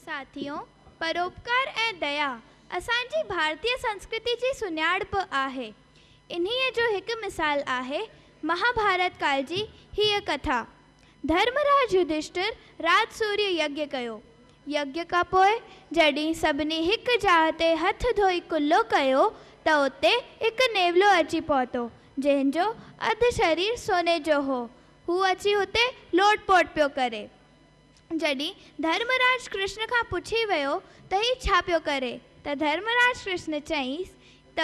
साथियों, परोपकार ऐं दया असांजी भारतीय संस्कृति जी सुञाणप आहे। इन्हीअ जो हिकु मिसाल आहे महाभारत काल जी हीअ कथा। धर्मराज युधिष्ठिर राज सूर्य यज्ञ कयो। यज्ञ खां पोइ जॾहिं सभिनी हिकु जाइ ते हथ धोई कुल्लो कयो त उते हिकु नेवलो अची पहुतो जंहिंजो अधु शरीर सोने जो हो। हू अची हुते लोटपोट पियो करे। जॾहिं धर्मराज कृष्ण खां पुछी वियो त ही छा पियो करे त धर्मराज कृष्ण चईंसि त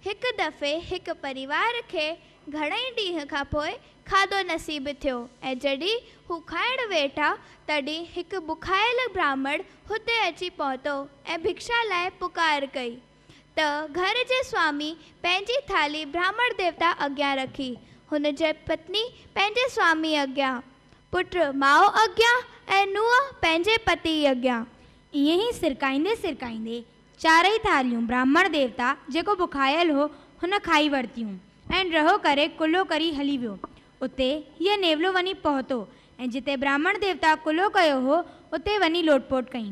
हिकु दफ़े हिकु परिवार खे घणई ॾींहं खां पोइ खाधो नसीब थियो ऐं जॾहिं हू खाइण वेठा तॾहिं हिकु बुखायल ब्राह्मण हुते अची पहुतो ऐं भिक्षा लाइ पुकार कई त घर जे स्वामी पंहिंजी थाली ब्राह्मण देवता अॻियां रखी। हुन जे पत्नी पंहिंजे स्वामी अॻियां, पुट माउ अॻियां ऐं नुंहुं पंहिंजे पति अॻियां। ईअं ई सिरकाईंदे सिरकाईंदे चारई थालियूं ब्राह्मण देवता जेको बुखायल हो हुन खाई वरितियूं ऐं रहो करे कुल्लो करी हली वियो। उते हीअ नेवलो वञी पहुतो ऐं जिते ब्राह्मण देवता कुल्लो कयो हो उते वञी लोटपोट कई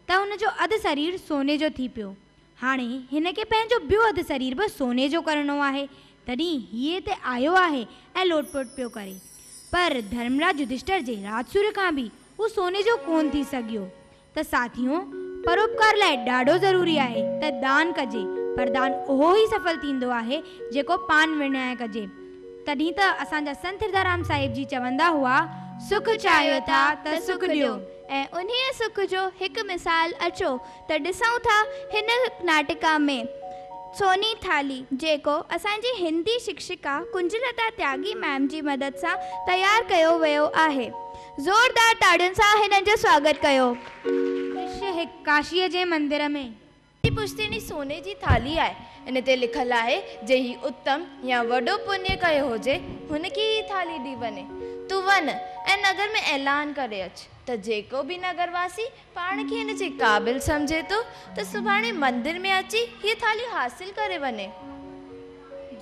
त हुनजो अधु शरीर सोने जो थी पियो। हाणे हिन खे पंहिंजो ॿियो अधु शरीर बि सोने जो करिणो आहे, तॾहिं हीअ हिते आयो आहे ऐं लोटपोट पियो करे। पर धर्मराज युधिष्ठिर जे राजसूर्य खां बि हू सोने जो कोन थी सघियो। त साथियों, परोपकार लाइ ॾाढो ज़रूरी आहे त दान कजे, पर दान उहो ई सफल थींदो आहे जेको पान विञाए कजे। तॾहिं त असांजा संत हिरदाराम साहिब जी चवंदा हुआ, सुख चाहियो था त सुख ॾियो। ऐं उन्हीअ सुख जो हिकु मिसाल अचो त ॾिसूं था हिन नाटिका में। सोनी थाली जेको असांजी हिंदी शिक्षिका कुंजलता त्यागी मैम जी मदद सां तयारु कयो वियो आहे। ज़ोरदार ताड़ियुनि सां हिननि जो स्वागत कयो। काशीअ जे मंदिर में पुश्तैनी सोने जी थाली आहे। इन ते लिखल आहे जे ही उत्तम या वॾो पुण्य कयो हुजे हुनखे ही थाली ॾी वञे। तूं वञ ऐं नगर में ऐलान करे अच त जेको बि नगरवासी पाण खे हिन जे क़ाबिल सम्झे थो त सुभाणे मंदिर में अची हीअ थाली हासिल करे वञे।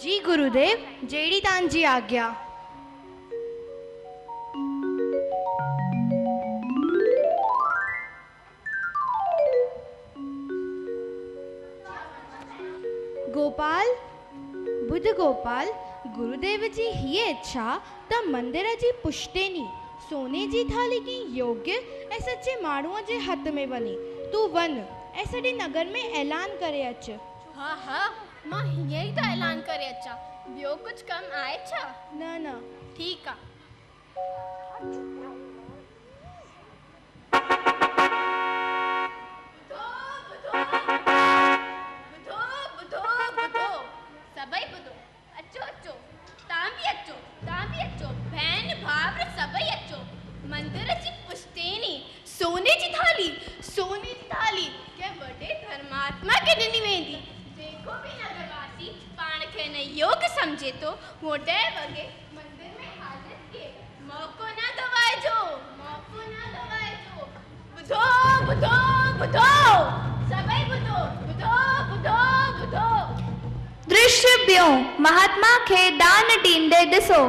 जी गुरुदेव, जहिड़ी तव्हांजी आज्ञा। गोपाल, बुध गोपाल, गुरुदेव जी हीअ इच्छा त मंदिर जी पुश्तैनी सोने जी थाली की योग्य ऐं सचे माण्हूअ जे हथ में वञे। तूं वञ ऐं सॼे नगर में ऐलान करे अच। हा हा, मां हीअं ई त ऐलान करे अचां। ॿियो कुझु कमु आहे छा? न, ठीकु आहे। सभई ॿुधो, अचो अचो, तव्हां बि अचो, भेण भाउर सभई अचो। मंदिर जी पुश्तैनी सोने जी थाली कंहिं वॾे धर्मात्मा खे ॾिनी वेंदी। जेको बि नगरवासी पाण खे न योग्य सम्झे थो वो 1:30 वॻे मंदिर में हाज़िर थिए। मौक़ो न गवाइजो। ॿुधो, सभई ॿुधो। दृश्य ॿियो, महात्मा खे दान ॾींदे ॾिसो।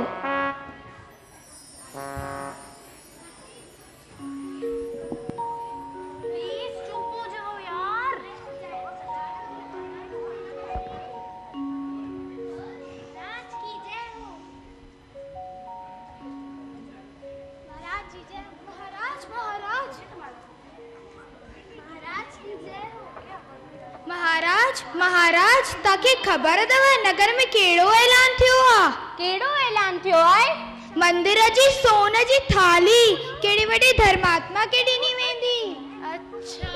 महाराज, तव्हांखे ख़बर अथव नगर में कहिड़ो ऐलान थियो आहे? कहिड़ो ऐलान थियो आहे? मंदिर जी सोन जी थाली कहिड़ी वॾी धर्मात्मा खे ॾिनी वेंदी। अच्छा,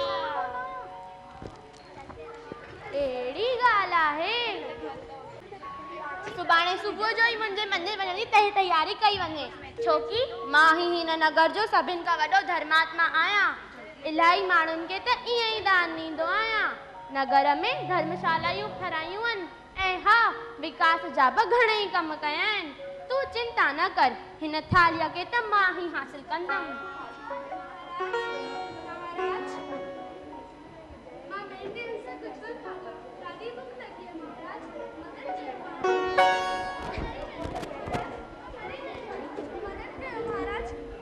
अहिड़ी ॻाल्हि आहे। सुभाणे सुबुह जो ई मुंहिंजे मंदिर वञण जी तयारी कई वञे, छोकी मां ई हिन नगर जो सभिनि खां वॾो धर्मात्मा आहियां। इलाही माण्हुनि खे त ईअं ई दान ॾींदो आहियां। नगर में धर्मशालायूं ठारायूं आहिनि ऐं हा, विकास जा बि घणेई कम कया आहिनि। तूं चिंता न कर, हिन थालीअ खे त मां ई हासिल कंदमि।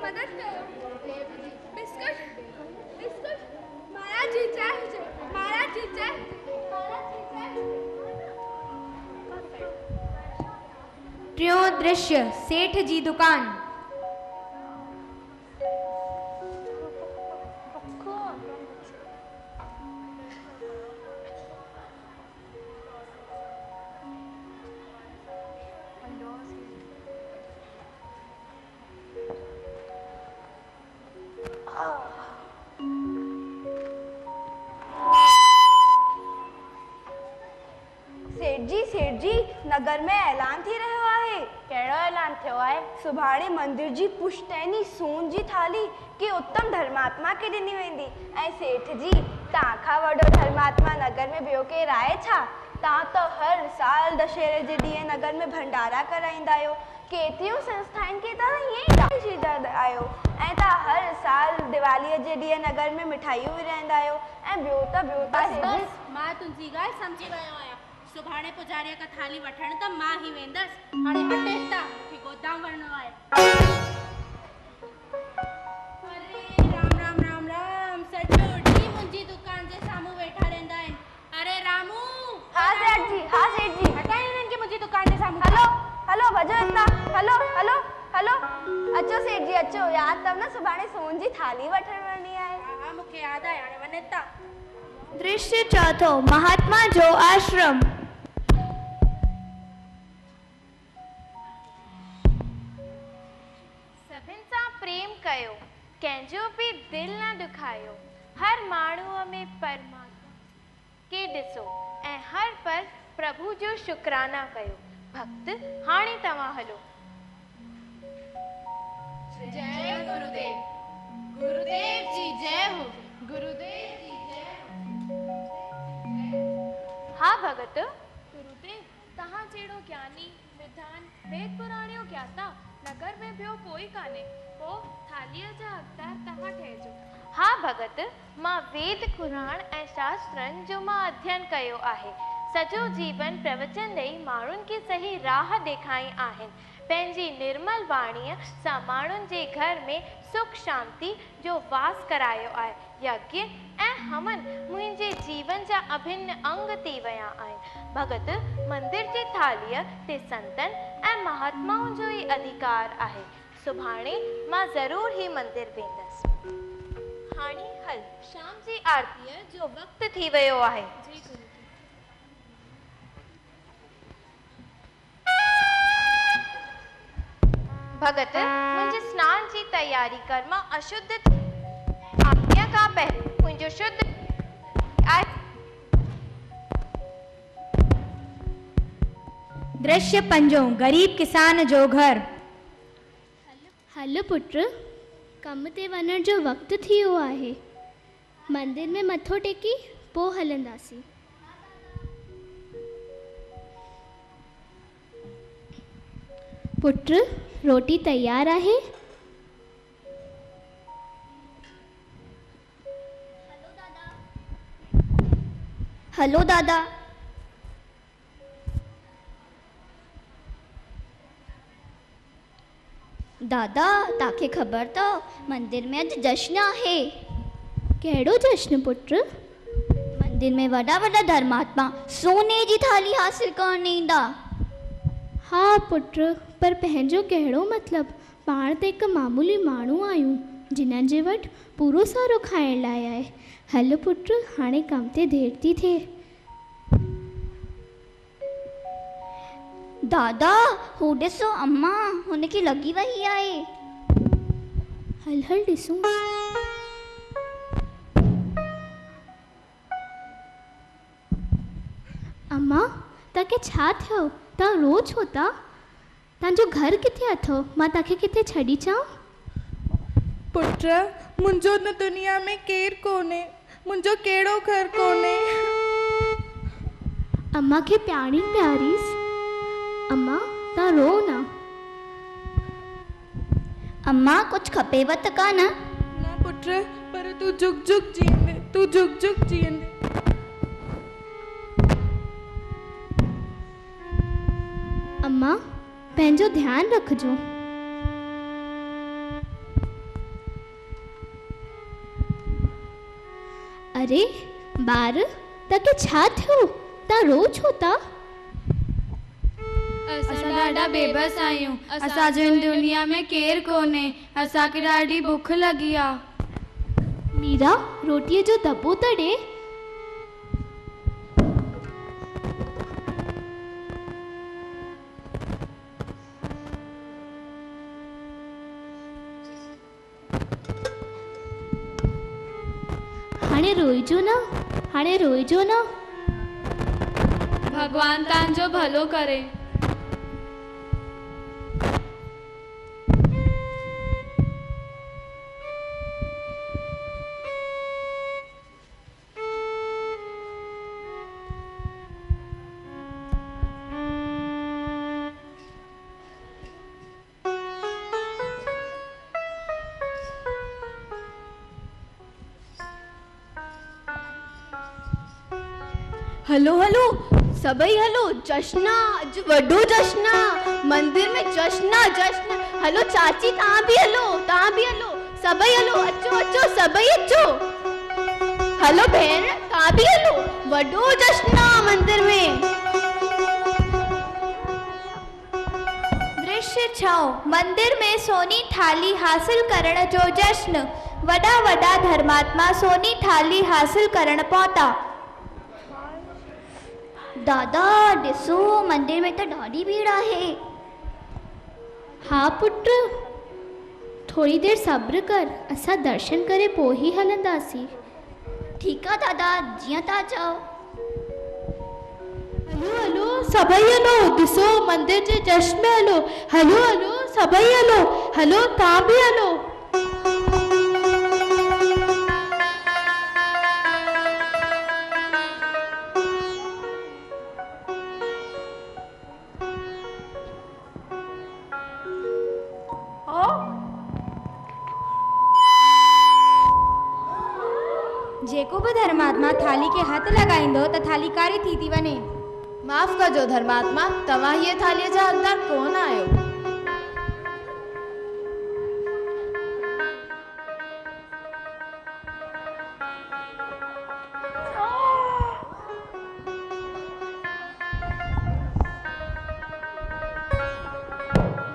मदद कयो। बिस्कुट टियों दृश्य सेठ जी दुकान। सेठ जी नगर में ऐलान थी रहियो आहे। कहिड़ो ऐलान थियो आहे? सुभाणे मंदिर जी पुश्तैनी सोन जी थाली के उत्तम धर्मात्मा के ॾिनी वेंदी। ऐं सेठ जी तव्हां खां वॾो धर्मात्मा नगर में ॿियो केरु आहे छा? तव्हां त हर साल दशहरे जे ॾींहुं नगर में भंडारा कराईंदा आहियो। केतिरियूं संस्थाउनि खे तव्हां ईअं ई ॾींदा आहियो ऐं तव्हां हर साल दिवालीअ जे ॾींहुं नगर में मिठाइयूं विराईंदा आहियो। ऐं ॿियो त मां तुंहिंजी ॻाल्हि सम्झी वियो आहियां। सुभाणे पुजारीअ खां थाली वठण त मां ई वेंदसि। हाणे हट हितां, मूंखे गोदाम वञिणो आहे। अरे राम राम राम राम, सॼो ॾींहुं मुंहिंजी दुकान जे साम्हूं वेठा रहंदा आहिनि। अरे रामू। हाँ सेठ जी, हाँ सेठ जी। हटायो हिननि खे मुंहिंजी दुकान जे साम्हूं। हलो हलो भॼो हितां। हलो हलो हलो अचो सेठ जी अचो। यादि अथव न सुभाणे सोन जी थाली वठण वञणी आहे। हा मूंखे यादि आहे। हाणे वञ हितां। दृश्य चौथो महात्मा जो आश्रम। सभिनि सां प्रेम कयो, कंहिंजो बि दिलि न दुखायो। हर माण्हूअ में परमात्मा खे ॾिसो ऐं हर पल प्रभु जो शुक्राना कयो। भक्त हाणे तव्हां हलो। जय गुरुदेव। गुरुदेव जी जय हो। गुरुदेव जी जय हो। हा भगत। गुरुदेव तव्हां जहिड़ो ज्ञानी विद्वान वेद पुराणियो ज्ञाता नगर में ॿियो कोई कान्हे। पोइ थालीअ जा हक़दार तव्हां ठहिजो। हा भगत, मां वेद पुराण ऐं शास्त्रनि जो मां अध्ययन कयो आहे। सॼो जीवन प्रवचन ॾेई माण्हुनि खे सही राह ॾेखारी आहिनि। पंहिंजी निर्मल वाणीअ सां माण्हुनि जे घर में सुख शांति जो वास करायो आहे। यज्ञ ऐं हवन मुंहिंजे जीवन जा अभिन्न अंग थी विया आहिनि। भगत, मंदिर जी थालीअ ते संतन ऐं महात्माउनि जो ई अधिकार आहे। सुभाणे मां ज़रूर ई मंदिर वेंदसि। हाणे हल, शाम जी आरतीअ जो वक़्तु थी वियो आहे। भगत, मुंहिंजे स्नान जी तयारी कर। मां अशुद्ध आज्ञा खां पहिरियों मुंहिंजो शुद्ध आहे। दृश्य पंजो गरीब किसान जो घर। हलो पुट, कम ते वञण जो वक़्तु थी वियो आहे। मंदिर में मथो टेकी पोइ हलंदासीं। पुट, रोटी तयार आहे? हलो दादा। दादा तव्हांखे ख़बर अथव मंदिर में अॼु जश्न आहे। कहिड़ो जश्न पुट? मंदिर में वॾा वॾा धर्मात्मा सोने जी थाली हासिल करण ईंदा। हा पुट, पर पंहिंजो कहिड़ो मतिलबु? पाण त हिकु मामूली माण्हू आहियूं जिन्हनि जे वटि पूरो सारो खाइण लाइ आहे। हल पुट, हाणे कम ते देरि थी थिए। दादा हू ॾिसो अम्मा, हुनखे लॻी वई आहे। हल हल ॾिसूं। अम्मा, तव्हांखे छा थियो? तव्हां रो छो था? तव्हांजो घर किथे अथव? मां तव्हांखे किथे छॾी अचां? पुट, मुंहिंजो न दुनिया में केरु कोन्हे। मुंहिंजो कहिड़ो घर कोन्हे। अम्मा खे प्यारी प्यारीस। अम्मा तव्हां रो ना। अम्मा कुझु खपेव त कान? न पुट, पर तूं जुग जुग जीअंदे, तूं जुग जुग जीअंदे। अम्मा पंहिंजो ध्यानु रखिजो। अरे ॿार, तव्हांखे छा थियो? तव्हां रो छो था? असां ॾाढा बेबस आहियूं। असांजो हिन दुनिया में केरु कोन्हे। असांखे ॾाढी बुख लॻी आहे। मीरा रोटीअ जो दॿो त ॾे। हाणे रोइजो न, हाणे रोइजो न। भगवान तव्हांजो भलो करे। हलो हलो सभई हलो, जश्न आहे, अॼु वॾो जश्न आहे, मंदिर में जश्न आहे, जश्न। हलो चाची तव्हां बि हलो, तव्हां बि हलो, सभई हलो, अचो अचो सभई अचो। हलो भेण तव्हां बि हलो, वॾो जश्न आहे मंदिर में। दृश्य 6 मंदिर में सोनी थाली हासिल करण जो जश्न। वॾा वॾा धर्मात्मा सोनी थाली हासिल करण पहुता। दादा ॾिसो मंदिर में त ॾाढी भीड़ आहे। हा पुट, थोड़ी देर सब्र कर, असां दर्शन करे पोइ ही हलंदासीं। ठीकु आहे दादा, जीअं तव्हां चओ। हलो हलो सभई हलो, ॾिसो मंदिर जे जश्न में हलो। हलो हलो सभई हलो, हलो तव्हां बि हलो। जेको बि धर्मात्मा थाली के हथ लॻाईंदो त थाली कारी थी थी वञे। माफ़ कजो धर्मात्मा, तव्हां हीअ थालीअ जा हक़दार कोन आहियो।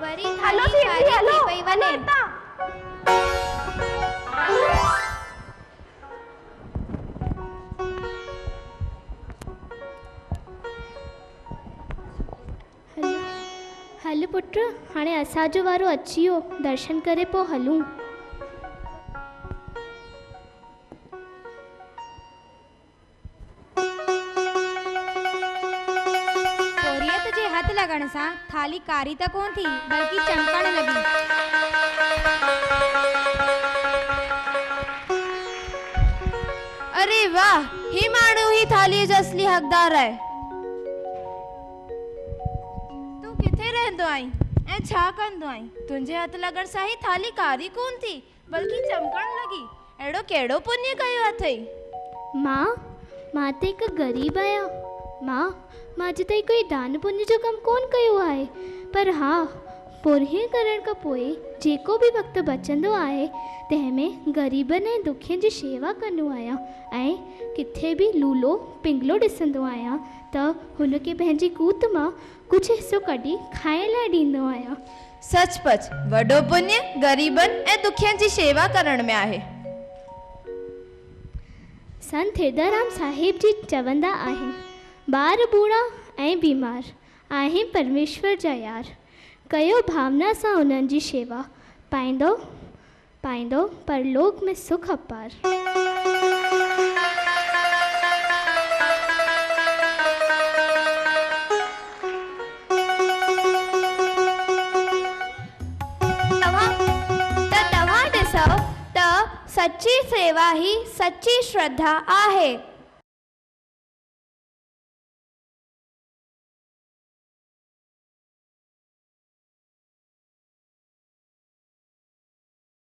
वरी थाली कारी थी पई वञे। हल पुट, हाणे असांजो वारो अची वियो, दर्शन करे पोइ हलूं। चोरियत जे हथ लॻण सां थाली कारी त कोन थी, बल्कि चमकण लॻी। अरे वाह, ही माण्हू ही थालीअ जो असली हक़दार आहे। तूं किथे रहंदो आहीं ऐं छा कंदो आहीं? तुंहिंजे हथ लॻण सां ही थाली कारी कोन थी, बल्कि चमकण लॻी। अहिड़ो कहिड़ो पुण्य कयो अथई? मां त हिकु ग़रीब आहियां। मां अॼु ताईं कोई दान पुण्य जो कमु कोन कयो आहे, पर हा पुण्य करण खां पोइ जेको बि वक़्तु बचंदो आहे तंहिंमें ग़रीबनि ऐं दुखियनि जी शेवा कंदो आहियां ऐं किथे बि लूलो पिंगलो ॾिसंदो आहियां त हुनखे पंहिंजी कूत मां कुझु हिसो कढी खाइण लाइ ॾींदो आहियां। सचपच वॾो पुण्य ग़रीबनि ऐं दुखियनि जी शेवा करण में आहे। संत हिरदाराम साहिब जी चवंदा आहिनि, ॿार बूढ़ा ऐं बीमार आहिनि परमेश्वर जा यार, कयो भावना सां उन्हनि जी शेवा, पाईंदो परलोक में सुख अपार। तव्हां ॾिसो त सच्ची सेवा ही सच्ची श्रद्धा आहे।